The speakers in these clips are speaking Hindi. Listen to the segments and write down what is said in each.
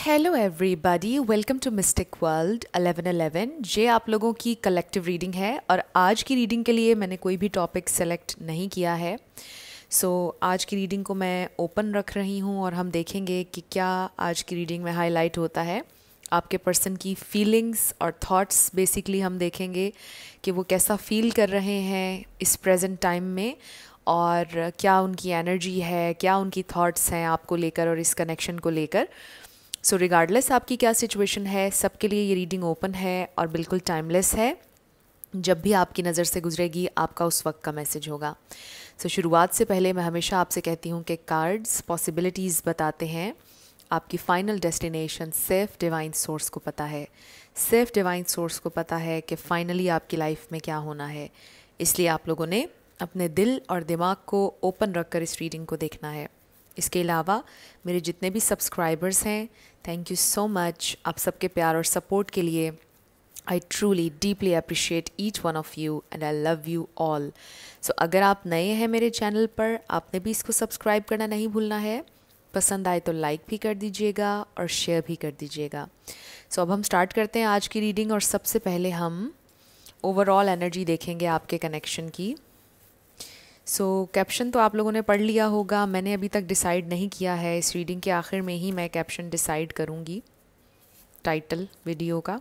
Hello everybody, welcome to mystic world 1111। ये आप लोगों की कलेक्टिव रीडिंग है और आज की रीडिंग के लिए मैंने कोई भी टॉपिक सेलेक्ट नहीं किया है। आज की रीडिंग को मैं ओपन रख रही हूँ और हम देखेंगे कि क्या आज की रीडिंग में हाईलाइट होता है। आपके पर्सन की फीलिंग्स और थॉट्स बेसिकली हम देखेंगे कि वो कैसा फील कर रहे हैं इस प्रेजेंट टाइम में, और क्या उनकी एनर्जी है, क्या उनकी थॉट्स हैं आपको लेकर और इस कनेक्शन को लेकर। सो रिगार्डलेस आपकी क्या सिचुएशन है, सबके लिए ये रीडिंग ओपन है और बिल्कुल टाइमलेस है। जब भी आपकी नज़र से गुजरेगी आपका उस वक्त का मैसेज होगा। शुरुआत से पहले मैं हमेशा आपसे कहती हूँ कि कार्ड्स पॉसिबिलिटीज़ बताते हैं, आपकी फ़ाइनल डेस्टिनेशन सिर्फ डिवाइन सोर्स को पता है। सिर्फ डिवाइन सोर्स को पता है कि फ़ाइनली आपकी लाइफ में क्या होना है। इसलिए आप लोगों ने अपने दिल और दिमाग को ओपन रख कर इस रीडिंग को देखना है। इसके अलावा मेरे जितने भी सब्सक्राइबर्स हैं, थैंक यू सो मच आप सबके प्यार और सपोर्ट के लिए। I truly deeply appreciate each one of you and I love you all. अगर आप नए हैं मेरे चैनल पर, आपने भी इसको सब्सक्राइब करना नहीं भूलना है। पसंद आए तो लाइक भी कर दीजिएगा और शेयर भी कर दीजिएगा। अब हम स्टार्ट करते हैं आज की रीडिंग और सबसे पहले हम ओवरऑल एनर्जी देखेंगे आपके कनेक्शन की। कैप्शन तो आप लोगों ने पढ़ लिया होगा, मैंने अभी तक डिसाइड नहीं किया है। इस रीडिंग के आखिर में ही मैं कैप्शन डिसाइड करूँगी, टाइटल वीडियो का।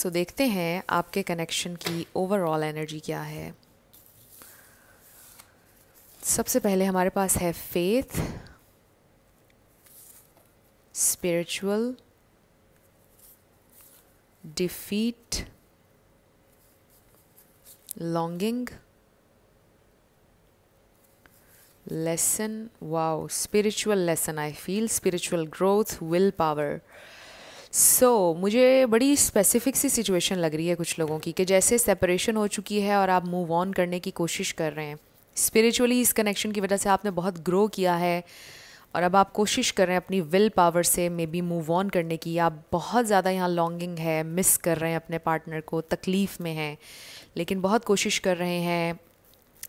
देखते हैं आपके कनेक्शन की ओवरऑल एनर्जी क्या है। सबसे पहले हमारे पास है faith, spiritual, defeat, longing, lesson. Wow, spiritual lesson, I feel spiritual growth, will power. मुझे बड़ी स्पेसिफिक सी सिचुएशन लग रही है कुछ लोगों की कि जैसे सेपरेशन हो चुकी है और आप मूव ऑन करने की कोशिश कर रहे हैं। स्पिरिचुअली इस कनेक्शन की वजह से आपने बहुत ग्रो किया है और अब आप कोशिश कर रहे हैं अपनी विल पावर से मे बी मूव ऑन करने की। आप बहुत ज़्यादा यहाँ लॉन्गिंग है, मिस कर रहे हैं अपने पार्टनर को, तकलीफ़ में हैं, लेकिन बहुत कोशिश कर रहे हैं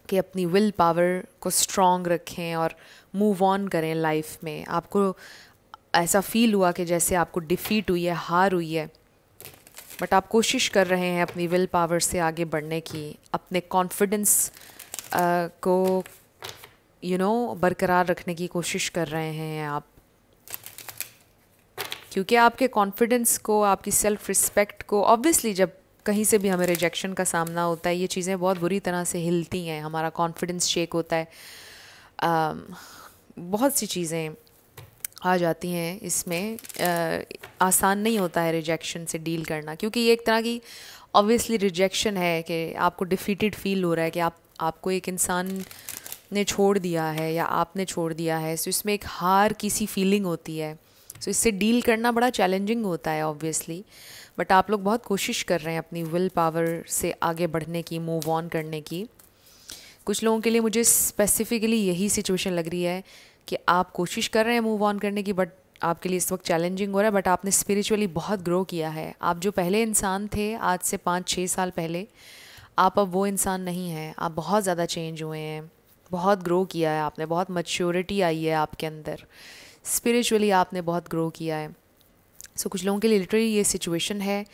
कि अपनी विल पावर को स्ट्रॉन्ग रखें और मूव ऑन करें लाइफ में। आपको ऐसा फील हुआ कि जैसे आपको डिफ़ीट हुई है, हार हुई है, बट आप कोशिश कर रहे हैं अपनी विल पावर से आगे बढ़ने की, अपने कॉन्फिडेंस को बरकरार रखने की कोशिश कर रहे हैं आप, क्योंकि आपके कॉन्फिडेंस को, आपकी सेल्फ रिस्पेक्ट को, ऑब्वियसली जब कहीं से भी हमें रिजेक्शन का सामना होता है ये चीज़ें बहुत बुरी तरह से हिलती हैं, हमारा कॉन्फिडेंस शेक होता है, बहुत सी चीज़ें आ जाती हैं इसमें। आसान नहीं होता है रिजेक्शन से डील करना, क्योंकि ये एक तरह की ऑब्वियसली रिजेक्शन है कि आपको डिफीटेड फील हो रहा है कि आपको एक इंसान ने छोड़ दिया है या आपने छोड़ दिया है। इसमें एक हार की सी फीलिंग होती है। इससे डील करना बड़ा चैलेंजिंग होता है ऑब्वियसली, बट आप लोग बहुत कोशिश कर रहे हैं अपनी विल पावर से आगे बढ़ने की, मूव ऑन करने की। कुछ लोगों के लिए मुझे स्पेसिफिकली यही सिचुएशन लग रही है कि आप कोशिश कर रहे हैं मूव ऑन करने की, बट आपके लिए इस वक्त चैलेंजिंग हो रहा है। बट आपने स्पिरिचुअली बहुत ग्रो किया है। आप जो पहले इंसान थे आज से 5-6 साल पहले, आप अब वो इंसान नहीं हैं। आप बहुत ज़्यादा चेंज हुए हैं, बहुत ग्रो किया है आपने, बहुत मैच्योरिटी आई है आपके अंदर। स्पिरिचुअली आपने बहुत ग्रो किया है। कुछ लोगों के लिए लिटरली ये सिचुएशन है।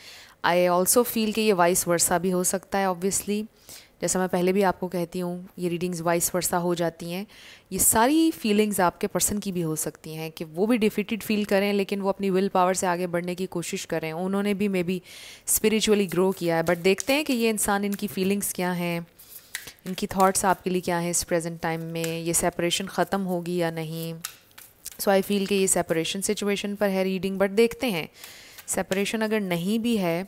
आई ऑल्सो फील कि ये वाइस वर्सा भी हो सकता है ऑब्वियसली। जैसा मैं पहले भी आपको कहती हूँ, ये रीडिंग्स वाइस वर्सा हो जाती हैं। ये सारी फीलिंग्स आपके पर्सन की भी हो सकती हैं कि वो भी डिफीटेड फील करें, लेकिन वो अपनी विल पावर से आगे बढ़ने की कोशिश करें। उन्होंने भी मे बी स्पिरिचुअली ग्रो किया है, बट देखते हैं कि ये इंसान, इनकी फीलिंग्स क्या हैं, इनकी थॉट्स आपके लिए क्या हैं इस प्रेजेंट टाइम में। ये सेपरेशन ख़त्म होगी या नहीं। आई फील कि ये सेपरेशन सिचुएशन पर है रीडिंग, बट देखते हैं सेपरेशन अगर नहीं भी है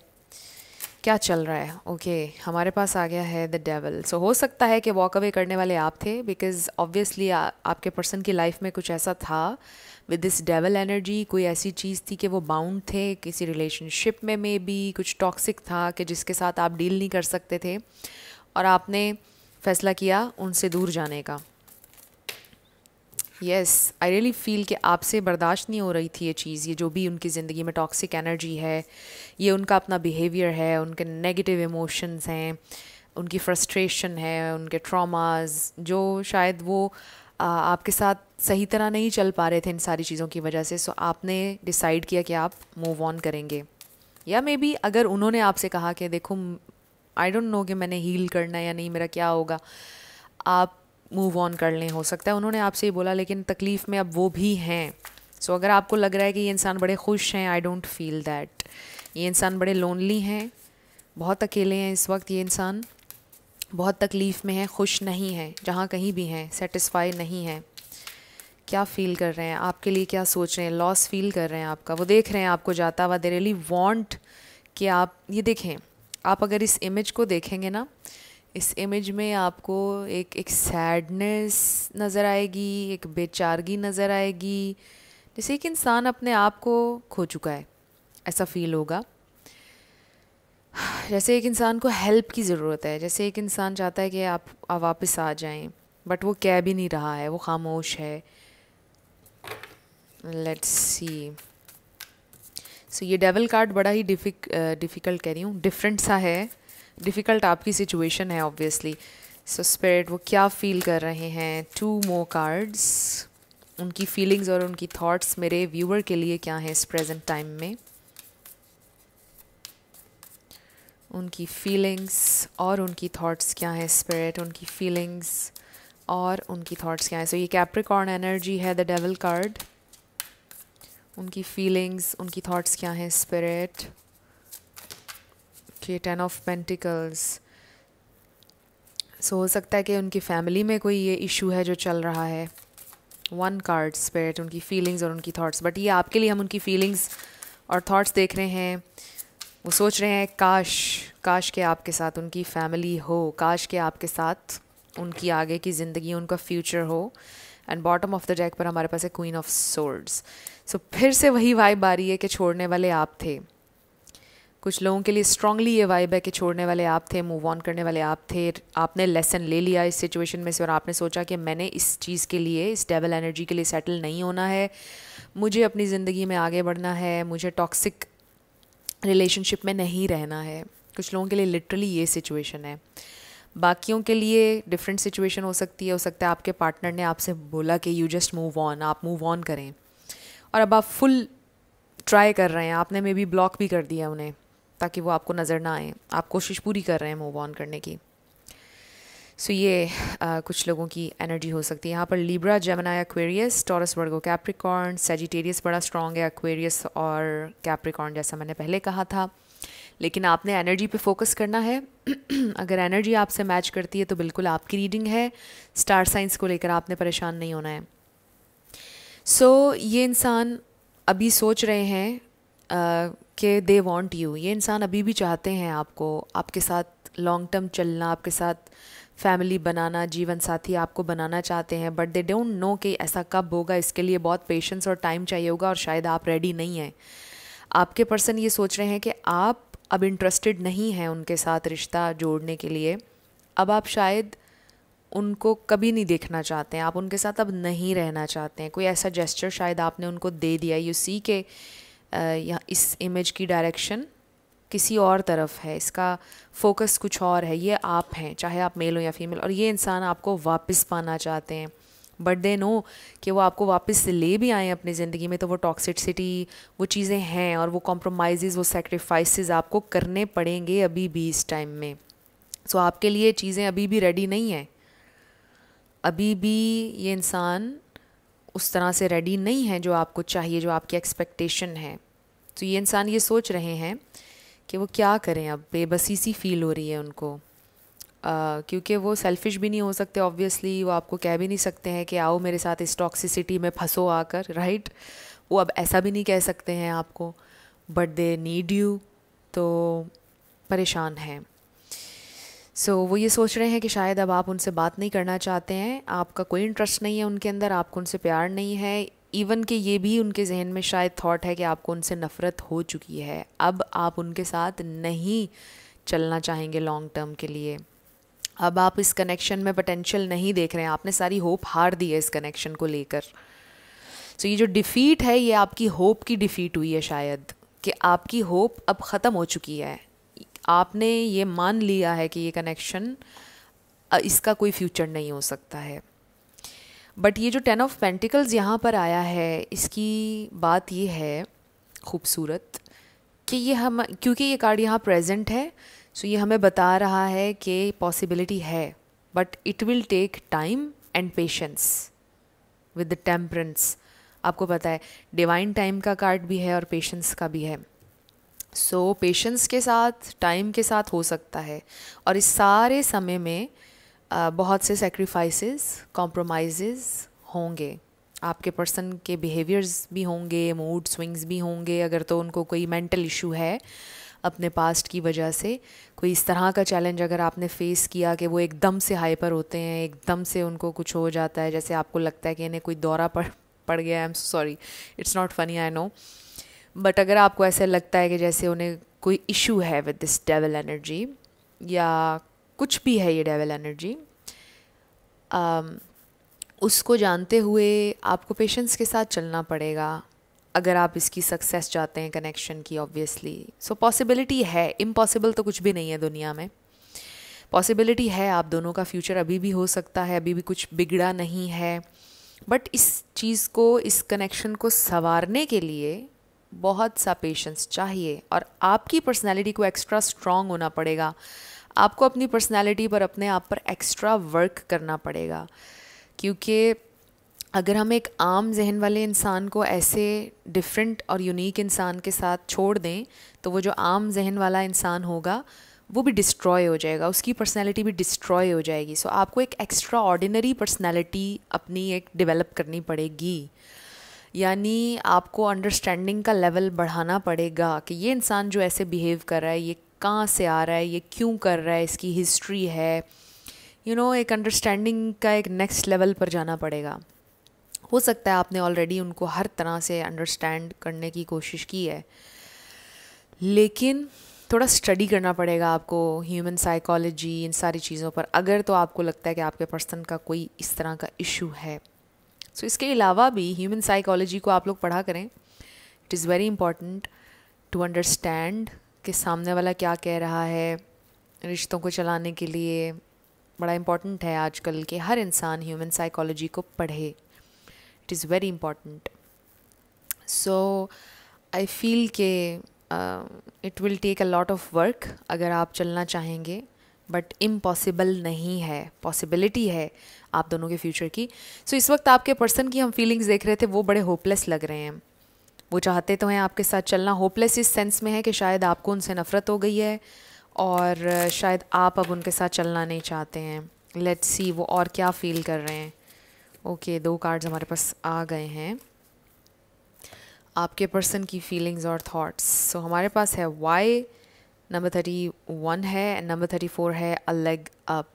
क्या चल रहा है। ओके, हमारे पास आ गया है द डेविल। हो सकता है कि वॉक अवे करने वाले आप थे, बिकॉज ऑब्वियसली आपके पर्सन की लाइफ में कुछ ऐसा था विद दिस डेविल एनर्जी। कोई ऐसी चीज़ थी कि वो बाउंड थे किसी रिलेशनशिप में, मे बी कुछ टॉक्सिक था कि जिसके साथ आप डील नहीं कर सकते थे और आपने फैसला किया उनसे दूर जाने का। येस, आई रियली फील कि आपसे बर्दाश्त नहीं हो रही थी ये चीज़, ये जो भी उनकी ज़िंदगी में टॉक्सिक एनर्जी है, ये उनका अपना बिहेवियर है, उनके नेगेटिव इमोशंस हैं, उनकी फ्रस्ट्रेशन है, उनके ट्रॉमास, जो शायद वो आपके साथ सही तरह नहीं चल पा रहे थे इन सारी चीज़ों की वजह से, सो आपने डिसाइड किया कि आप मूव ऑन करेंगे। या मे बी अगर उन्होंने आपसे कहा कि देखो आई डोंट नो कि मैंने हील करना है या नहीं, मेरा क्या होगा, आप मूव ऑन कर लें, हो सकता है उन्होंने आपसे ही बोला, लेकिन तकलीफ़ में अब वो भी हैं। सो अगर आपको लग रहा है कि ये इंसान बड़े खुश हैं, आई डोंट फील दैट। ये इंसान बड़े लोनली हैं, बहुत अकेले हैं इस वक्त, ये इंसान बहुत तकलीफ़ में है, खुश नहीं है, जहाँ कहीं भी हैं सेटिस्फाई नहीं है। क्या फ़ील कर रहे हैं, आपके लिए क्या सोच रहे हैं, लॉस फील कर रहे हैं आपका, वो देख रहे हैं आपको जाता हुआ, दे रियली वांट कि आप ये देखें। आप अगर इस इमेज को देखेंगे ना, इस इमेज में आपको एक सैडनेस नज़र आएगी, एक बेचारगी नज़र आएगी, जैसे एक इंसान अपने आप को खो चुका है, ऐसा फील होगा। जैसे एक इंसान को हेल्प की ज़रूरत है, जैसे एक इंसान चाहता है कि आप वापस आ जाएं, बट वो कह भी नहीं रहा है, वो खामोश है। Let's see. सो ये डेविल कार्ड बड़ा ही डिफ़िकल्ट कह रही हूँ, डिफरेंट सा है। डिफ़िकल्ट आपकी सिचुएशन है ऑब्वियसली। सो स्पिरिट वो क्या फ़ील कर रहे हैं, 2 मोर कार्ड्स। उनकी फीलिंग्स और उनकी थॉट्स मेरे व्यूअर के लिए क्या है इस प्रेजेंट टाइम में, उनकी फीलिंग्स और उनकी थॉट्स क्या है स्पिरिट, उनकी फीलिंग्स और उनकी थॉट्स क्या है। सो ये कैप्रिकॉर्न एनर्जी है, द डेविल कार्ड। उनकी फीलिंग्स, उनकी थॉट्स क्या हैं स्पिरिट। कि 10 ऑफ पेंटिकल्स। सो हो सकता है कि उनकी फैमिली में कोई ये इशू है जो चल रहा है। 1 कार्ड स्पिरिट, उनकी फीलिंग्स और उनकी थॉट्स। बट ये आपके लिए हम उनकी फीलिंग्स और थॉट्स देख रहे हैं। वो सोच रहे हैं काश के आपके साथ उनकी फैमिली हो, काश के आपके साथ उनकी आगे की ज़िंदगी, उनका फ्यूचर हो। And bottom of the deck पर हमारे पास है क्वीन ऑफ सोर्ड्स। सो फिर से वही वाइब आ रही है कि छोड़ने वाले आप थे। कुछ लोगों के लिए स्ट्रांगली ये वाइब है कि छोड़ने वाले आप थे, मूव ऑन करने वाले आप थे। आपने लेसन ले लिया इस सिचुएशन में से और आपने सोचा कि मैंने इस चीज़ के लिए, इस डेविल एनर्जी के लिए सेटल नहीं होना है, मुझे अपनी ज़िंदगी में आगे बढ़ना है, मुझे टॉक्सिक रिलेशनशिप में नहीं रहना है। कुछ लोगों के लिए लिटरली ये सिचुएशन है। बाकियों के लिए डिफरेंट सिचुएशन हो सकती है। हो सकता है आपके पार्टनर ने आपसे बोला कि यू जस्ट मूव ऑन, आप मूव ऑन करें, और अब आप फुल ट्राई कर रहे हैं, आपने मे बी ब्लॉक भी कर दिया उन्हें ताकि वो आपको नज़र ना आए। आप कोशिश पूरी कर रहे हैं मूव ऑन करने की। सो ये कुछ लोगों की एनर्जी हो सकती है। यहाँ पर लिब्रा, जेमिनी, एक्वेरियस, टॉरस, वर्गो, कैप्रिकॉर्न, सेजिटेरियस बड़ा स्ट्रॉन्ग है, एक्वेरियस और कैप्रिकॉर्न जैसा मैंने पहले कहा था। लेकिन आपने एनर्जी पे फोकस करना है। अगर एनर्जी आपसे मैच करती है तो बिल्कुल आपकी रीडिंग है। स्टार साइंस को लेकर आपने परेशान नहीं होना है। सो ये इंसान अभी सोच रहे हैं कि दे वांट यू। ये इंसान अभी भी चाहते हैं आपको, आपके साथ लॉन्ग टर्म चलना, आपके साथ फैमिली बनाना, जीवन साथी आपको बनाना चाहते हैं। बट दे डोंट नो कि ऐसा कब होगा। इसके लिए बहुत पेशेंस और टाइम चाहिए होगा और शायद आप रेडी नहीं हैं। आपके पर्सन ये सोच रहे हैं कि आप अब इंटरेस्टेड नहीं हैं उनके साथ रिश्ता जोड़ने के लिए। अब आप शायद उनको कभी नहीं देखना चाहते हैं, आप उनके साथ अब नहीं रहना चाहते हैं। कोई ऐसा जेस्चर शायद आपने उनको दे दिया। यू सी के यहाँ इस इमेज की डायरेक्शन किसी और तरफ है, इसका फोकस कुछ और है। ये आप हैं, चाहे आप मेल हो या फीमेल, और ये इंसान आपको वापस पाना चाहते हैं। बट दे नो कि वो आपको वापस ले भी आए अपनी ज़िंदगी में तो वो टॉक्सिसिटी, वो चीज़ें हैं, और वो कॉम्प्रोमाइज़, वो सेक्रीफाइसेस आपको करने पड़ेंगे अभी भी इस टाइम में। सो आपके लिए चीज़ें अभी भी रेडी नहीं हैं। अभी भी ये इंसान उस तरह से रेडी नहीं है जो आपको चाहिए, जो आपकी एक्सपेक्टेशन है। तो ये इंसान ये सोच रहे हैं कि वो क्या करें। अब बेबसी सी फील हो रही है उनको, क्योंकि वो सेल्फिश भी नहीं हो सकते ऑब्वियसली। वो आपको कह भी नहीं सकते हैं कि आओ मेरे साथ इस टॉक्सिसिटी में फंसो आकर, राइट। वो अब ऐसा भी नहीं कह सकते हैं आपको, बट दे नीड यू, तो परेशान हैं। सो वो ये सोच रहे हैं कि शायद अब आप उनसे बात नहीं करना चाहते हैं, आपका कोई इंटरेस्ट नहीं है उनके अंदर, आपको उनसे प्यार नहीं है। इवन कि ये भी उनके जहन में शायद थॉट है कि आपको उनसे नफ़रत हो चुकी है। अब आप उनके साथ नहीं चलना चाहेंगे लॉन्ग टर्म के लिए। अब आप इस कनेक्शन में पोटेंशियल नहीं देख रहे हैं, आपने सारी होप हार दी है इस कनेक्शन को लेकर। सो ये जो डिफ़ीट है ये आपकी होप की डिफ़ीट हुई है शायद, कि आपकी होप अब ख़त्म हो चुकी है। आपने ये मान लिया है कि ये कनेक्शन, इसका कोई फ्यूचर नहीं हो सकता है। बट ये जो 10 ऑफ पेंटिकल्स यहाँ पर आया है, इसकी बात ये है खूबसूरत कि ये हम, क्योंकि ये कार्ड यहाँ प्रेजेंट है, सो ये हमें बता रहा है कि पॉसिबिलिटी है, but it will take time and patience with the temperance. आपको पता है डिवाइन टाइम का कार्ड भी है और पेशेंस का भी है। सो पेशेंस के साथ, टाइम के साथ हो सकता है, और इस सारे समय में बहुत से सेक्रीफाइसेस, कॉम्प्रोमाइज़ होंगे। आपके पर्सन के बिहेवियर्स भी होंगे, मूड स्विंग्स भी होंगे, अगर तो उनको कोई मेंटल इशू है अपने पास्ट की वजह से, कोई इस तरह का चैलेंज अगर आपने फेस किया कि वो एकदम से हाइपर होते हैं, एकदम से उनको कुछ हो जाता है, जैसे आपको लगता है कि इन्हें कोई दौरा पड़ गया। I am sorry, it's not funny, I know, but अगर आपको ऐसे लगता है कि जैसे उन्हें कोई इशू है विद दिस डेविल एनर्जी, या कुछ भी है ये डेविल एनर्जी, उसको जानते हुए आपको पेशेंस के साथ चलना पड़ेगा अगर आप इसकी सक्सेस चाहते हैं कनेक्शन की, ऑब्वियसली। सो पॉसिबिलिटी है, इम्पॉसिबल तो कुछ भी नहीं है दुनिया में, पॉसिबिलिटी है। आप दोनों का फ्यूचर अभी भी हो सकता है, अभी भी कुछ बिगड़ा नहीं है, बट इस चीज़ को, इस कनेक्शन को संवारने के लिए बहुत सा पेशेंस चाहिए, और आपकी पर्सनैलिटी को एक्स्ट्रा स्ट्रॉन्ग होना पड़ेगा। आपको अपनी पर्सनैलिटी पर, अपने आप पर एक्स्ट्रा वर्क करना पड़ेगा, क्योंकि अगर हम एक आम जहन वाले इंसान को ऐसे डिफरेंट और यूनिक इंसान के साथ छोड़ दें, तो वो जो आम जहन वाला इंसान होगा वो भी डिस्ट्रॉय हो जाएगा, उसकी पर्सनैलिटी भी डिस्ट्रॉय हो जाएगी। सो आपको एक एक्स्ट्रा ऑर्डिनरी पर्सनैलिटी अपनी एक डेवलप करनी पड़ेगी, यानी आपको अंडरस्टैंडिंग का लेवल बढ़ाना पड़ेगा कि ये इंसान जो ऐसे बिहेव कर रहा है, ये कहाँ से आ रहा है, ये क्यों कर रहा है, इसकी हिस्ट्री है, एक अंडरस्टैंडिंग का एक नेक्स्ट लेवल पर जाना पड़ेगा। हो सकता है आपने ऑलरेडी उनको हर तरह से अंडरस्टैंड करने की कोशिश की है, लेकिन थोड़ा स्टडी करना पड़ेगा आपको, ह्यूमन साइकोलॉजी, इन सारी चीज़ों पर, अगर तो आपको लगता है कि आपके पर्सन का कोई इस तरह का इशू है। सो इसके अलावा भी ह्यूमन साइकोलॉजी को आप लोग पढ़ा करें। It is very important to understand कि सामने वाला क्या कह रहा है। रिश्तों को चलाने के लिए बड़ा इम्पॉर्टेंट है आजकल कि हर इंसान ह्यूमन साइकोलॉजी को पढ़े। It is very important. So I feel के it will take a lot of work अगर आप चलना चाहेंगे, बट इम्पॉसिबल नहीं है, पॉसिबिलिटी है आप दोनों के फ्यूचर की। सो इस वक्त आपके पर्सन की हम फीलिंग्स देख रहे थे, वो बड़े होपलेस लग रहे हैं। वो चाहते तो हैं आपके साथ चलना, होपलेस इस सेंस में है कि शायद आपको उनसे नफ़रत हो गई है और शायद आप अब उनके साथ चलना नहीं चाहते हैं। लेट्स सी वो और क्या फील कर रहे हैं। ओके, 2 कार्ड्स हमारे पास आ गए हैं, आपके पर्सन की फीलिंग्स और थॉट्स। सो हमारे पास है वाई, नंबर 31 है, नंबर 34 है a leg up.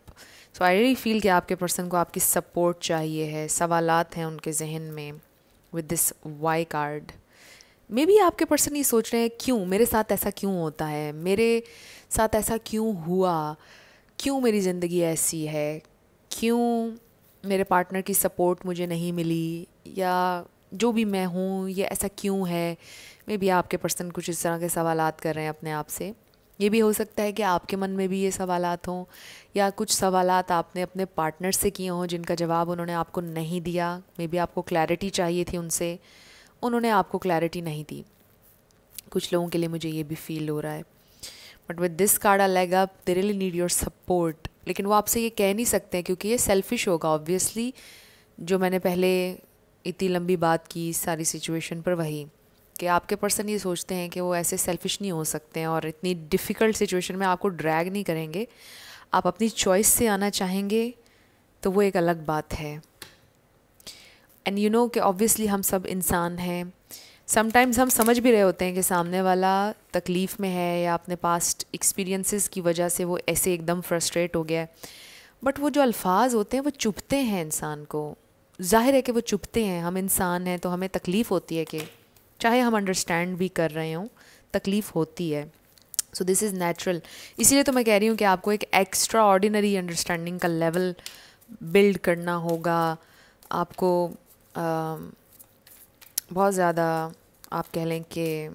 So I really feel कि आपके पर्सन को आपकी सपोर्ट चाहिए है, सवालात हैं उनके जहन में with this Y card. Maybe आपके पर्सन ये सोच रहे हैं, क्यों मेरे साथ ऐसा क्यों होता है, मेरे साथ ऐसा क्यों हुआ, क्यों मेरी ज़िंदगी ऐसी है, क्यों मेरे पार्टनर की सपोर्ट मुझे नहीं मिली, या जो भी मैं हूँ ये ऐसा क्यों है। मे बी आपके पर्सन कुछ इस तरह के सवालात कर रहे हैं अपने आप से। ये भी हो सकता है कि आपके मन में भी ये सवालात हों, या कुछ सवालात आपने अपने पार्टनर से किए हों जिनका जवाब उन्होंने आपको नहीं दिया। मे बी आपको क्लैरिटी चाहिए थी उनसे, उन्होंने आपको क्लैरिटी नहीं दी। कुछ लोगों के लिए मुझे ये भी फील हो रहा है। But with this card a leg up, they really need your support. लेकिन वो आपसे ये कह नहीं सकते हैं क्योंकि ये सेल्फिश होगा ऑब्वियसली। जो मैंने पहले इतनी लंबी बात की सारी सिचुएशन पर, वही कि आपके पर्सन ये सोचते हैं कि वो ऐसे सेल्फिश नहीं हो सकते हैं और इतनी डिफ़िकल्ट सिचुएशन में आपको ड्रैग नहीं करेंगे। आप अपनी चॉइस से आना चाहेंगे तो वो एक अलग बात है। एंड यू नो कि ऑब्वियसली हम सब इंसान हैं, समटाइम्स हम समझ भी रहे होते हैं कि सामने वाला तकलीफ़ में है या अपने पास्ट एक्सपीरियंसेस की वजह से वो ऐसे एकदम फ्रस्ट्रेट हो गया है, बट वो जो अल्फाज होते हैं वो चुभते हैं इंसान को। जाहिर है कि वो चुभते हैं, हम इंसान हैं तो हमें तकलीफ़ होती है कि चाहे हम अंडरस्टैंड भी कर रहे हों, तकलीफ़ होती है। So this is natural. इसीलिए तो मैं कह रही हूँ कि आपको एक एक्स्ट्रा ऑर्डिनरी अंडरस्टैंडिंग का लेवल बिल्ड करना होगा। आपको बहुत ज़्यादा आप कह लें कि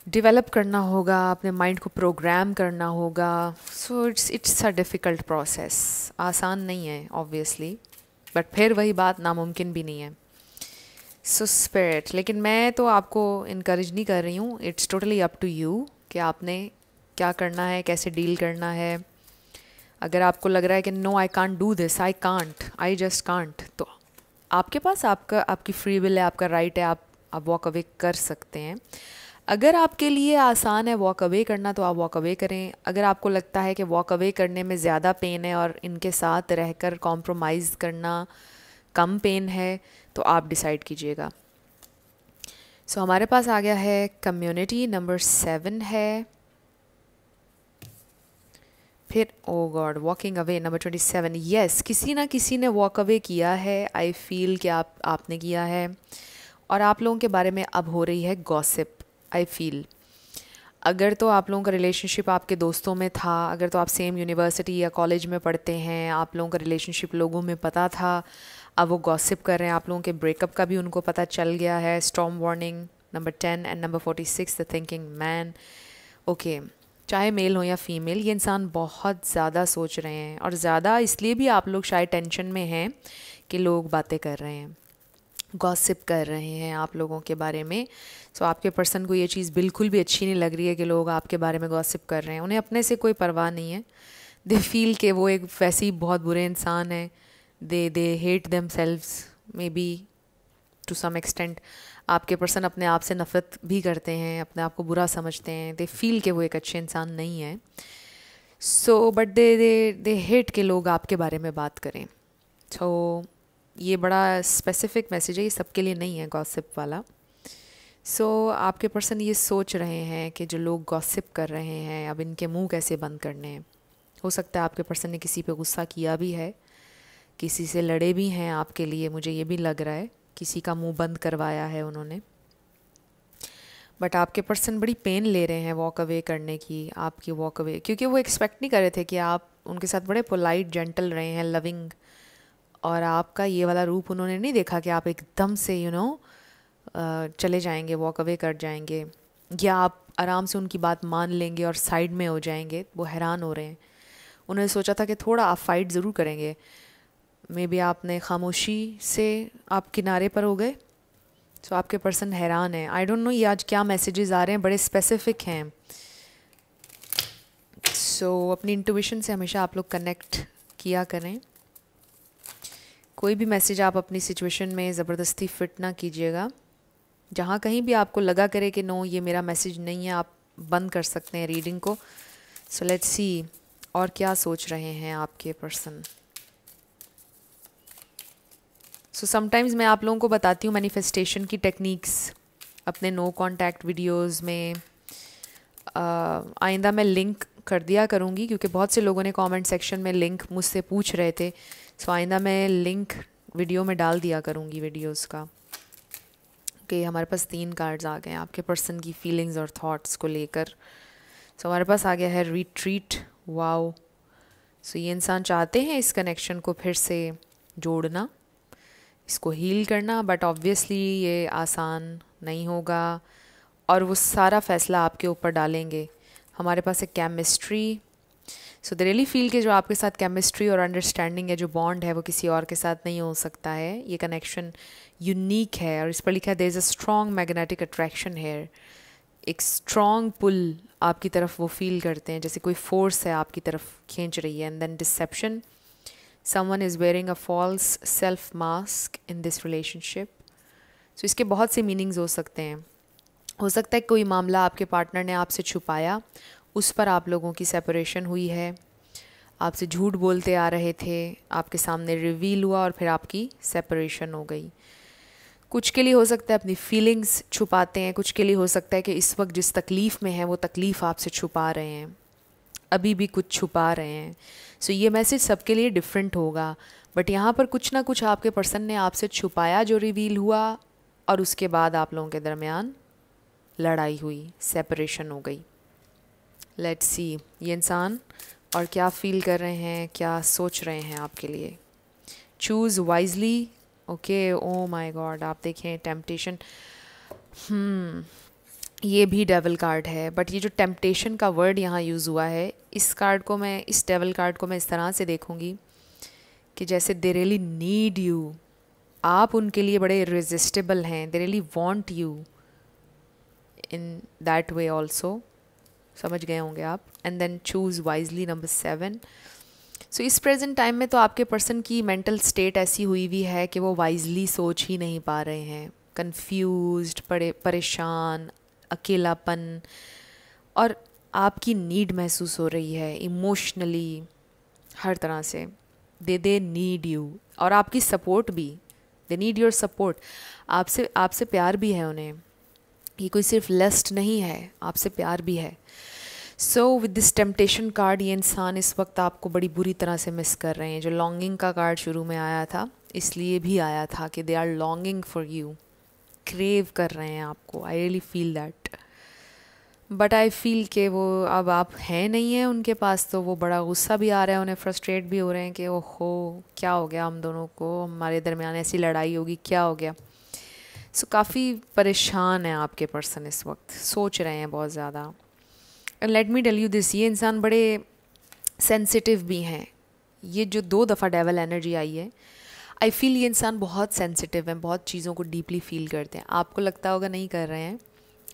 डेवलप करना होगा, अपने माइंड को प्रोग्राम करना होगा। So it's a difficult process, आसान नहीं है ऑब्वियसली। बट फिर वही बात, नामुमकिन भी नहीं है। सो स्पिरिट, लेकिन मैं तो आपको इनकरेज नहीं कर रही हूँ, it's totally up to you कि आपने क्या करना है, कैसे डील करना है। अगर आपको लग रहा है कि no I can't do this, I just can't, तो आपके पास आपकी फ्री विल है, आपका राइट है, आप वॉक अवे कर सकते हैं। अगर आपके लिए आसान है वॉक अवे करना तो आप वॉक अवे करें। अगर आपको लगता है कि वॉक अवे करने में ज़्यादा पेन है और इनके साथ रहकर कॉम्प्रोमाइज़ करना कम पेन है, तो आप डिसाइड कीजिएगा। सो हमारे पास आ गया है कम्युनिटी, नंबर 7 है। फिर oh god, walking away number 27। Yes, किसी ना किसी ने वॉक अवे किया है। आई फील कि आपने किया है और आप लोगों के बारे में अब हो रही है गॉसिप। आई फील अगर तो आप लोगों का रिलेशनशिप आपके दोस्तों में था, अगर तो आप सेम यूनिवर्सिटी या कॉलेज में पढ़ते हैं, आप लोगों का रिलेशनशिप लोगों में पता था, अब वो गॉसिप कर रहे हैं, आप लोगों के ब्रेकअप का भी उनको पता चल गया है। Storm warning number 10 and number 46, the thinking man. Okay, चाहे मेल हो या फीमेल, ये इंसान बहुत ज़्यादा सोच रहे हैं, और ज़्यादा इसलिए भी आप लोग शायद टेंशन में हैं कि लोग बातें कर रहे हैं, गॉसिप कर रहे हैं आप लोगों के बारे में। सो आपके पर्सन को ये चीज़ बिल्कुल भी अच्छी नहीं लग रही है कि लोग आपके बारे में गॉसिप कर रहे हैं। उन्हें अपने से कोई परवाह नहीं है। दे फील कि वो एक वैसे ही बहुत बुरे इंसान है। They hate themselves maybe to some extent. आपके पर्सन अपने आप से नफ़रत भी करते हैं, अपने आप को बुरा समझते हैं। दे फील कि वो एक अच्छे इंसान नहीं है। सो बट दे हेट के लोग आपके बारे में बात करें। सो ये बड़ा स्पेसिफिक मैसेज है, ये सबके लिए नहीं है गॉसिप वाला। सो आपके पर्सन ये सोच रहे हैं कि जो लोग गॉसिप कर रहे हैं, अब इनके मुंह कैसे बंद करने हैं। हो सकता है आपके पर्सन ने किसी पे गुस्सा किया भी है, किसी से लड़े भी हैं आपके लिए, मुझे ये भी लग रहा है किसी का मुंह बंद करवाया है उन्होंने। बट आपके पर्सन बड़ी पेन ले रहे हैं वॉक अवे करने की, आपकी वॉक अवे, क्योंकि वो एक्सपेक्ट नहीं कर रहे थे कि आप उनके साथ बड़े पोलाइट जेंटल रहे हैं, लविंग, और आपका ये वाला रूप उन्होंने नहीं देखा कि आप एकदम से चले जाएंगे, वॉक अवे कर जाएंगे, या आप आराम से उनकी बात मान लेंगे और साइड में हो जाएंगे। वो हैरान हो रहे हैं। उन्होंने सोचा था कि थोड़ा आप फाइट ज़रूर करेंगे, मे बी आपने खामोशी से आप किनारे पर हो गए। सो आपके पर्सन हैरान है। आई डोंट नो ये आज क्या मैसेजेस आ रहे हैं, बड़े स्पेसिफिक हैं। सो अपनी इंट्यूशन से हमेशा आप लोग कनेक्ट किया करें। कोई भी मैसेज आप अपनी सिचुएशन में ज़बरदस्ती फिट ना कीजिएगा। जहाँ कहीं भी आपको लगा करे कि नो ये मेरा मैसेज नहीं है, आप बंद कर सकते हैं रीडिंग को। सो लेट्स सी और क्या सोच रहे हैं आपके पर्सन। सो समटाइम्स मैं आप लोगों को बताती हूँ मैनिफेस्टेशन की टेक्निक्स अपने नो कांटेक्ट वीडियोस में। आइंदा मैं लिंक कर दिया करूँगी, क्योंकि बहुत से लोगों ने कमेंट सेक्शन में लिंक मुझसे पूछ रहे थे। सो आइंदा मैं लिंक वीडियो में डाल दिया करूँगी वीडियोस का। कि हमारे पास 3 कार्ड्स आ गए हैं आपके पर्सन की फीलिंग्स और थॉट्स को लेकर। सो हमारे पास आ गया है रिट्रीट। वाओ। सो ये इंसान चाहते हैं इस कनेक्शन को फिर से जोड़ना, इसको हील करना, बट ऑब्वियसली ये आसान नहीं होगा और वो सारा फैसला आपके ऊपर डालेंगे। हमारे पास है chemistry. So they really feel कि जो आपके साथ केमिस्ट्री और अंडरस्टैंडिंग है, जो बॉन्ड है, वो किसी और के साथ नहीं हो सकता है। ये कनेक्शन यूनिक है और इस पर लिखा है there is a strong magnetic attraction here. एक स्ट्रॉन्ग पुल आपकी तरफ वो फील करते हैं, जैसे कोई फोर्स है आपकी तरफ खींच रही है। And then deception, someone is wearing a false self mask in this relationship. So इसके बहुत से मीनिंग्स हो सकते हैं। हो सकता है कोई मामला आपके पार्टनर ने आपसे छुपाया, उस पर आप लोगों की सेपरेशन हुई है। आपसे झूठ बोलते आ रहे थे, आपके सामने रिवील हुआ और फिर आपकी सेपरेशन हो गई। कुछ के लिए हो सकता है अपनी फीलिंग्स छुपाते हैं, कुछ के लिए हो सकता है कि इस वक्त जिस तकलीफ़ में है वो तकलीफ़ आपसे छुपा रहे हैं, अभी भी कुछ छुपा रहे हैं। सो ये मैसेज सबके लिए डिफरेंट होगा, बट यहाँ पर कुछ ना कुछ आपके पर्सन ने आपसे छुपाया जो रिवील हुआ, और उसके बाद आप लोगों के दरमियान लड़ाई हुई, सेपरेशन हो गई। लेट्स सी ये इंसान और क्या फील कर रहे हैं, क्या सोच रहे हैं आपके लिए। Choose wisely. Okay, oh my God, आप देखें टेम्पटेशन। ये भी डेविल कार्ड है, बट ये जो टेम्पटेशन का वर्ड यहाँ यूज़ हुआ है, इस कार्ड को मैं, इस डेविल कार्ड को मैं इस तरह से देखूँगी कि जैसे दे रियली नीड यू, आप उनके लिए बड़े इररेसिस्टिबल हैं, they really want you in that way also, समझ गए होंगे आप। And then choose wisely, number 7। So इस प्रेजेंट टाइम में तो आपके पर्सन की मेंटल स्टेट ऐसी हुई हुई है कि वो वाइजली सोच ही नहीं पा रहे हैं, कंफ्यूज्ड, परेशान, अकेलापन, और आपकी नीड महसूस हो रही है इमोशनली, हर तरह से। दे नीड यू, और आपकी सपोर्ट भी, दे नीड योर सपोर्ट। आपसे आपसे प्यार भी है उन्हें, ये कोई सिर्फ लस्ट नहीं है, आपसे प्यार भी है। So with this temptation card, ये इंसान इस वक्त आपको बड़ी बुरी तरह से मिस कर रहे हैं। जो लॉन्गिंग का कार्ड शुरू में आया था, इसलिए भी आया था कि they are longing for you, crave कर रहे हैं आपको। I really feel that, but I feel कि वो अब आप हैं नहीं हैं उनके पास, तो वो बड़ा गुस्सा भी आ रहा है उन्हें, फ्रस्ट्रेट भी हो रहे हैं कि ओहो क्या हो गया हम दोनों को, हमारे दरमियान ऐसी लड़ाई होगी, क्या हो गया। सो काफ़ी परेशान है आपके पर्सन इस वक्त, सोच रहे हैं बहुत ज़्यादा। And let me tell you this, ये इंसान बड़े सेंसिटिव भी हैं। ये जो 2 दफ़ा डेवल एनर्जी आई है, आई फील ये इंसान बहुत सेंसिटिव हैं, बहुत चीज़ों को डीपली फील करते हैं। आपको लगता होगा नहीं कर रहे हैं,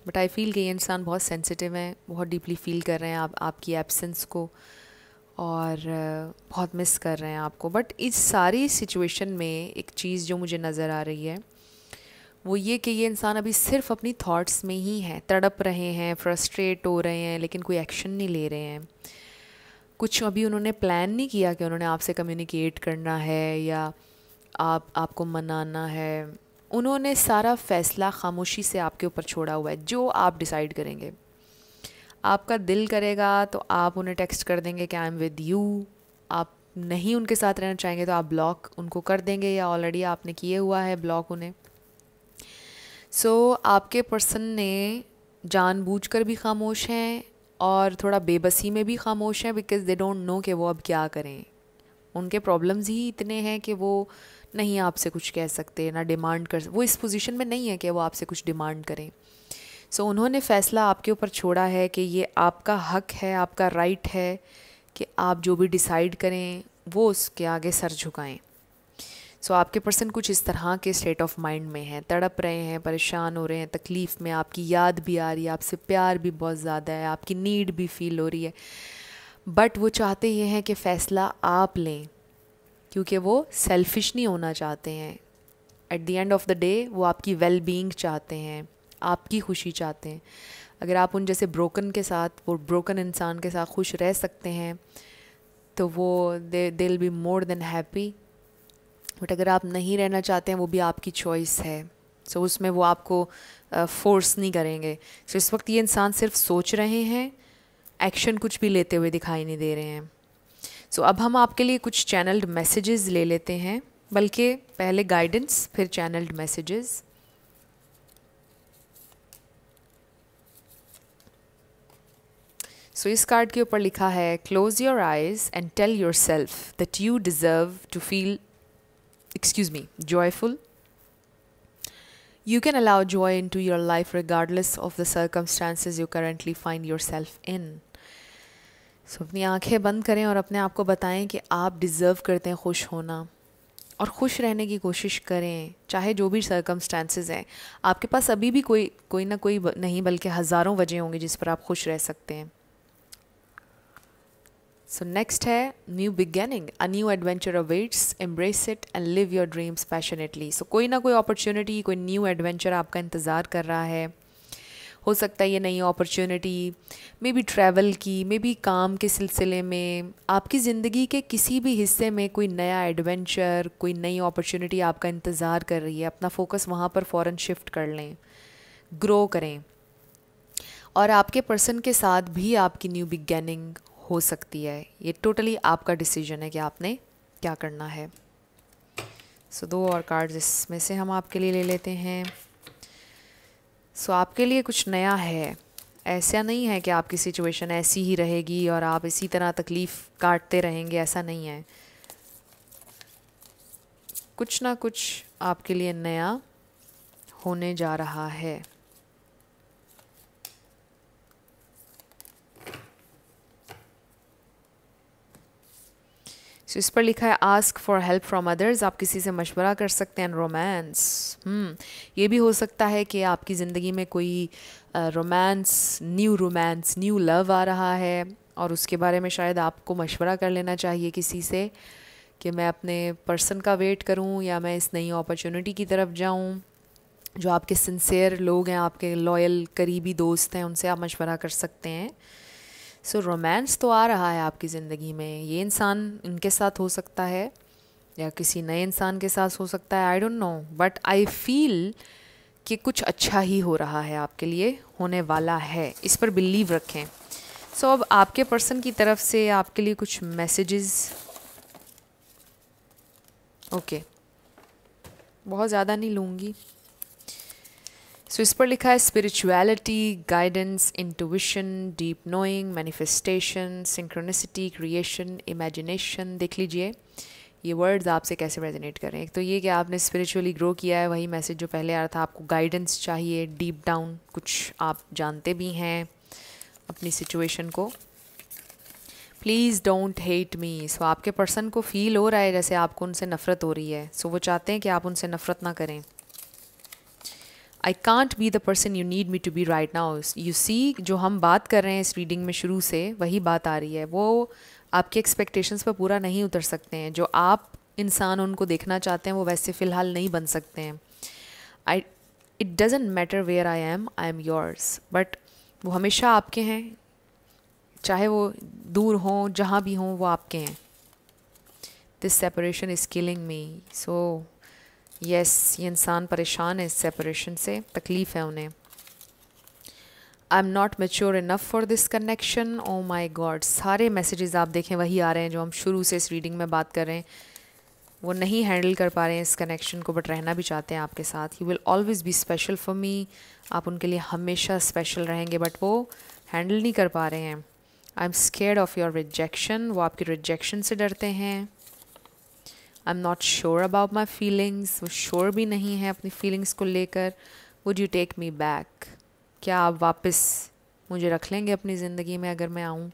बट आई फील कि ये इंसान बहुत सेंसिटिव हैं, बहुत डीपली फील कर रहे हैं आपकी एब्सेंस को, और बहुत मिस कर रहे हैं आपको। बट इस सारी सिचुएशन में एक चीज़ जो मुझे नज़र आ रही है वो ये कि ये इंसान अभी सिर्फ अपनी थॉट्स में ही है, तड़प रहे हैं, फ्रस्ट्रेट हो रहे हैं, लेकिन कोई एक्शन नहीं ले रहे हैं। कुछ अभी उन्होंने प्लान नहीं किया कि उन्होंने आपसे कम्युनिकेट करना है या आपको मनाना है। उन्होंने सारा फ़ैसला खामोशी से आपके ऊपर छोड़ा हुआ है। जो आप डिसाइड करेंगे, आपका दिल करेगा तो आप उन्हें टेक्स्ट कर देंगे कि आई एम विद यू। आप नहीं उनके साथ रहना चाहेंगे तो आप ब्लॉक उनको कर देंगे, या ऑलरेडी आपने किए हुआ है ब्लॉक उन्हें। सो आपके पर्सन ने जानबूझकर भी खामोश हैं और थोड़ा बेबसी में भी खामोश हैं, बिकॉज़ दे डोंट नो कि वो अब क्या करें। उनके प्रॉब्लम्स ही इतने हैं कि वो नहीं आपसे कुछ कह सकते, ना डिमांड कर, वो इस पोजीशन में नहीं है कि वो आपसे कुछ डिमांड करें। सो उन्होंने फ़ैसला आपके ऊपर छोड़ा है कि ये आपका हक है, आपका राइट है कि आप जो भी डिसाइड करें वो उसके आगे सर झुकाएं। सो आपके पर्सन कुछ इस तरह के स्टेट ऑफ माइंड में हैं, तड़प रहे हैं, परेशान हो रहे हैं, तकलीफ़ में, आपकी याद भी आ रही है, आपसे प्यार भी बहुत ज़्यादा है, आपकी नीड भी फील हो रही है। बट वो चाहते ये हैं कि फ़ैसला आप लें, क्योंकि वो सेल्फिश नहीं होना चाहते हैं। At the end of the day वो आपकी वेल बीइंग चाहते हैं, आपकी खुशी चाहते हैं। अगर आप उन जैसे ब्रोकन के साथ, वो ब्रोकन इंसान के साथ खुश रह सकते हैं तो वो they will be more than happy. But अगर आप नहीं रहना चाहते हैं, वो भी आपकी चॉइस है। सो उसमें वो आपको फोर्स नहीं करेंगे। सो इस वक्त ये इंसान सिर्फ सोच रहे हैं, एक्शन कुछ भी लेते हुए दिखाई नहीं दे रहे हैं। सो अब हम आपके लिए कुछ चैनल्ड मैसेजेस ले लेते हैं, बल्कि पहले गाइडेंस फिर चैनल्ड मैसेजेस। सो इस कार्ड के ऊपर लिखा है, close your eyes and tell yourself that you deserve to feel joyful. You can allow joy into your life regardless of the circumstances you currently find yourself in. So अपनी आंखें बंद करें और अपने आप को बताएं कि आप डिज़र्व करते हैं खुश होना, और खुश रहने की कोशिश करें चाहे जो भी सर्कमस्टांसेस हैं। आपके पास अभी भी कोई ना कोई नहीं बल्कि हज़ारों वजह होंगी जिस पर आप खुश रह सकते हैं। सो नेक्स्ट है new beginning, a new adventure awaits, embrace it and live your dreams passionately. So कोई ना कोई अपॉर्चुनिटी, कोई न्यू एडवेंचर आपका इंतज़ार कर रहा है। हो सकता है ये नई अपॉर्चुनिटी मे बी ट्रैवल की, मे बी काम के सिलसिले में, आपकी ज़िंदगी के किसी भी हिस्से में कोई नया एडवेंचर, कोई नई अपॉर्चुनिटी आपका इंतज़ार कर रही है। अपना फोकस वहाँ पर फ़ौरन शिफ्ट कर लें, ग्रो करें। और आपके पर्सन के साथ भी आपकी न्यू बिगनिंग हो सकती है। ये टोटली आपका डिसीजन है कि आपने क्या करना है। सो 2 और कार्ड्स इसमें से हम आपके लिए ले लेते हैं। सो आपके लिए कुछ नया है। ऐसा नहीं है कि आपकी सिचुएशन ऐसी ही रहेगी और आप इसी तरह तकलीफ़ काटते रहेंगे, ऐसा नहीं है। कुछ ना कुछ आपके लिए नया होने जा रहा है। सो इस पर लिखा है ask for help from others, आप किसी से मशवरा कर सकते हैं। रोमांस, ये भी हो सकता है कि आपकी ज़िंदगी में कोई रोमांस, न्यू लव आ रहा है और उसके बारे में शायद आपको मशवरा कर लेना चाहिए किसी से कि मैं अपने पर्सन का वेट करूं या मैं इस नई अपॉर्चुनिटी की तरफ जाऊं। जो आपके सिंसियर लोग हैं, आपके लॉयल करीबी दोस्त हैं, उनसे आप मशवरा कर सकते हैं। सो रोमांस तो आ रहा है आपकी ज़िंदगी में, ये इंसान इनके साथ हो सकता है या किसी नए इंसान के साथ हो सकता है, I don't know, but I feel कि कुछ अच्छा ही हो रहा है आपके लिए, होने वाला है, इस पर बिलीव रखें। सो अब आपके पर्सन की तरफ से आपके लिए कुछ मैसेजेस, ओके, बहुत ज़्यादा नहीं लूँगी। सो इस पर लिखा है spirituality, guidance, intuition, deep knowing, manifestation, synchronicity, creation, imagination. देख लीजिए ये वर्ड्स आपसे कैसे रेजोनेट करें। एक तो ये कि आपने स्पिरिचुअली ग्रो किया है, वही मैसेज जो पहले आ रहा था, आपको गाइडेंस चाहिए, डीप डाउन कुछ आप जानते भी हैं अपनी सिचुएशन को। Please don't hate me. So आपके पर्सन को फील हो रहा है जैसे आपको उनसे नफ़रत हो रही है। सो वो चाहते हैं कि आप उनसे नफ़रत ना करें। I can't be the person you need me to be right now. You see, जो हम बात कर रहे हैं इस रीडिंग में शुरू से वही बात आ रही है, वो आपके एक्सपेक्टेशंस पर पूरा नहीं उतर सकते हैं। जो आप इंसान उनको देखना चाहते हैं वो वैसे फ़िलहाल नहीं बन सकते हैं। I it doesn't matter where I am yours, but वो हमेशा आपके हैं, चाहे वो दूर हों, जहाँ भी हों, वो आपके हैं। This separation is killing me. So yes, ये इंसान परेशान है इस सेपरेशन से, तकलीफ़ है उन्हें। I am not mature enough for this connection. Oh my god, सारे मैसेजेस आप देखें वही आ रहे हैं जो हम शुरू से इस रीडिंग में बात कर रहे हैं। वो नहीं हैंडल कर पा रहे हैं इस कनेक्शन को, बट रहना भी चाहते हैं आपके साथ। You will always be special for me, आप उनके लिए हमेशा स्पेशल रहेंगे, बट वो हैंडल नहीं कर पा रहे हैं। I am scared of your rejection, वो आपकी रिजेक्शन से डरते हैं। I am not sure about my feelings, वो श्योर भी नहीं है अपनी फीलिंग्स को लेकर। Would you take me back, क्या आप वापस मुझे रख लेंगे अपनी ज़िंदगी में अगर मैं आऊँ,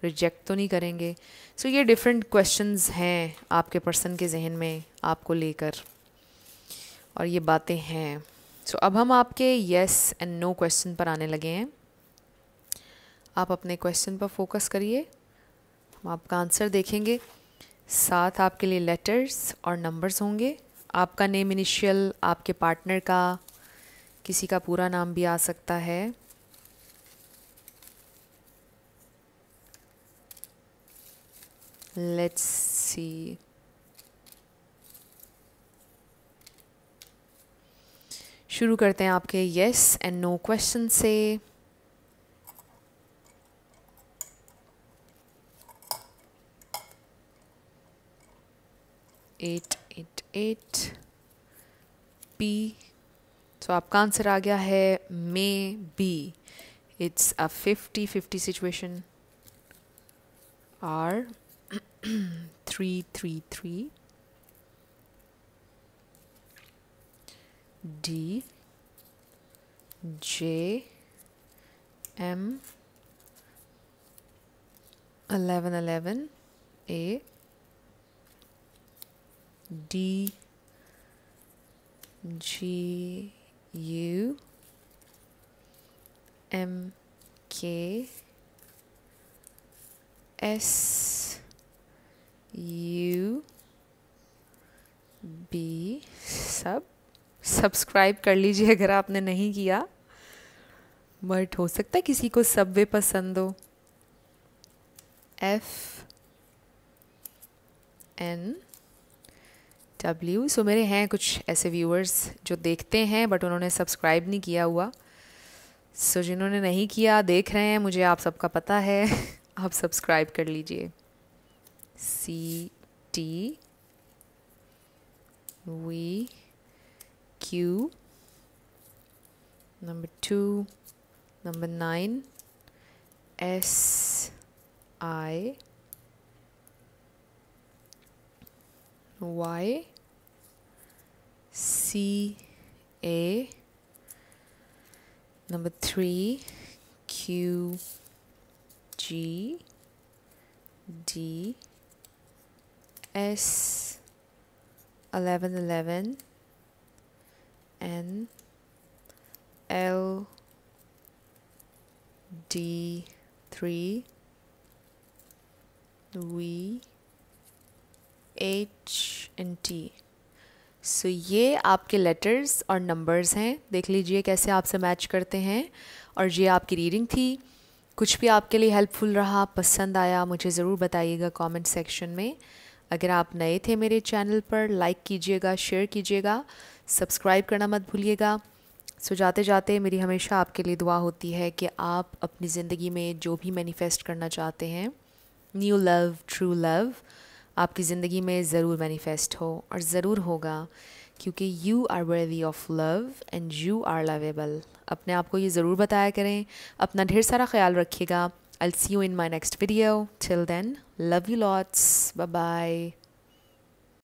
रिजेक्ट तो नहीं करेंगे। सो ये डिफरेंट क्वेश्चंस हैं आपके पर्सन के जहन में आपको लेकर, और ये बातें हैं। सो अब हम आपके येस एंड नो क्वेश्चन पर आने लगे हैं। आप अपने क्वेश्चन पर फोकस करिए, हम आपका आंसर देखेंगे। साथ आपके लिए लेटर्स और नंबर्स होंगे। आपका नेम इनिशियल, आपके पार्टनर का, किसी का पूरा नाम भी आ सकता है। लेट्स सी, शुरू करते हैं आपके येस एंड नो क्वेश्चन से। 888 P। तो आपका आंसर आ गया है may be. It's a 50-50 situation. R 333 D J M 1111 A D G U M K S U B। सब सब्सक्राइब कर लीजिए अगर आपने नहीं किया, बट हो सकता है किसी को सबवे पसंद हो। F N W। सो मेरे हैं कुछ ऐसे व्यूअर्स जो देखते हैं बट उन्होंने सब्सक्राइब नहीं किया हुआ। सो जिन्होंने नहीं किया, देख रहे हैं, मुझे आप सबका पता है। आप सब्सक्राइब कर लीजिए। C T V Q number 2 number 9 S I Y C A number 3 Q G D S 1111 N L D 3 V H and T। सो ये आपके लेटर्स और नंबर्स हैं, देख लीजिए कैसे आपसे मैच करते हैं। और ये आपकी रीडिंग थी। कुछ भी आपके लिए हेल्पफुल रहा, पसंद आया, मुझे ज़रूर बताइएगा कमेंट सेक्शन में। अगर आप नए थे मेरे चैनल पर, लाइक कीजिएगा, शेयर कीजिएगा, सब्सक्राइब करना मत भूलिएगा। सो जाते जाते मेरी हमेशा आपके लिए दुआ होती है कि आप अपनी ज़िंदगी में जो भी मैनिफेस्ट करना चाहते हैं, न्यू लव, ट्रू लव, आपकी ज़िंदगी में ज़रूर मैनिफेस्ट हो, और ज़रूर होगा, क्योंकि you are worthy of love and you are lovable. अपने आप को ये ज़रूर बताया करें। अपना ढेर सारा ख्याल रखिएगा। I'll see you in my next video. Till then, love you lots. Bye bye.